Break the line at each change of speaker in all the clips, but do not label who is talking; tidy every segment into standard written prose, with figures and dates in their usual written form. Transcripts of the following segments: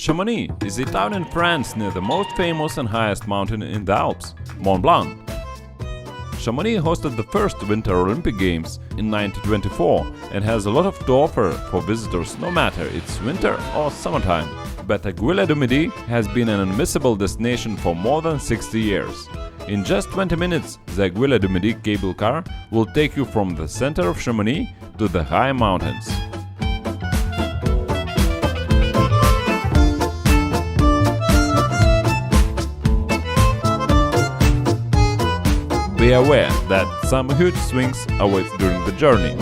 Chamonix is a town in France near the most famous and highest mountain in the Alps, Mont Blanc. Chamonix hosted the first Winter Olympic Games in 1924 and has a lot to offer for visitors no matter it's winter or summertime. But Aiguille du Midi has been an unmissable destination for more than 60 years. In just 20 minutes, the Aiguille du Midi cable car will take you from the center of Chamonix to the high mountains. Be aware that some huge swings await during the journey.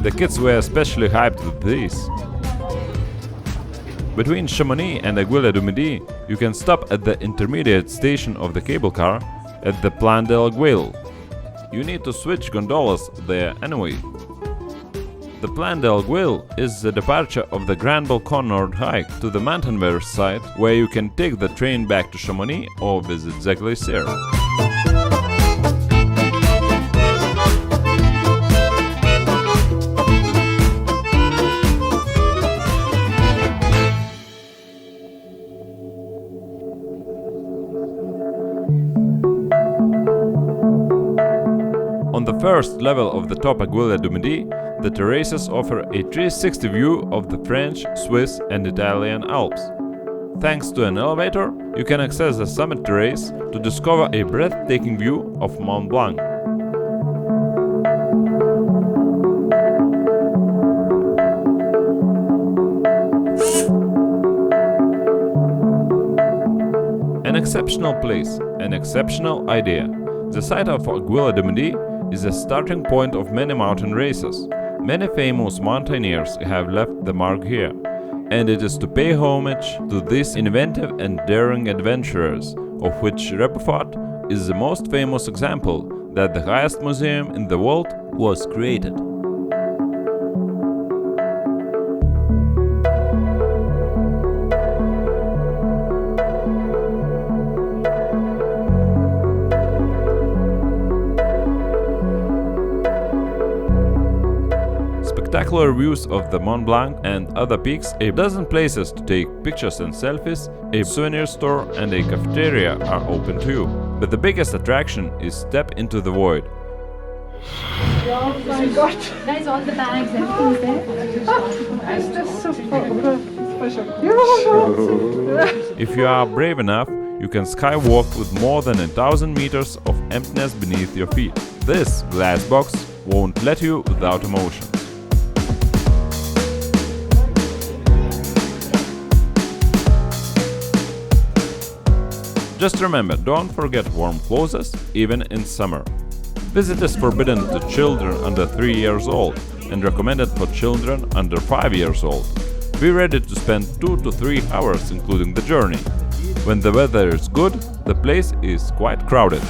The kids were especially hyped with these. Between Chamonix and Aiguille du Midi, you can stop at the intermediate station of the cable car at the Plan de l'Aiguille. You need to switch gondolas there anyway. The Plan de l'Aiguille is the departure of the Grand Balcon Nord hike to the Montanvert site, where you can take the train back to Chamonix or visit the glacier. On the first level of the top Aiguille du Midi, the terraces offer a 360 view of the French, Swiss and Italian Alps. Thanks to an elevator, you can access the summit terrace to discover a breathtaking view of Mont Blanc. An exceptional place, an exceptional idea. The site of Aiguille du Midi is a starting point of many mountain races. Many famous mountaineers have left the mark here, and it is to pay homage to these inventive and daring adventurers, of which Rebuffat is the most famous example, that the highest museum in the world was created. Spectacular views of the Mont Blanc and other peaks, a dozen places to take pictures and selfies, a souvenir store and a cafeteria are open to you. But the biggest attraction is Step into the Void.
Oh my God! Guys, all the bags, everything's there. It's just so
If you are brave enough, you can skywalk with more than 1,000 meters of emptiness beneath your feet. This glass box won't let you without emotion. Just remember, don't forget warm clothes, even in summer. Visit is forbidden to children under 3 years old and recommended for children under 5 years old. Be ready to spend 2 to 3 hours including the journey. When the weather is good, the place is quite crowded.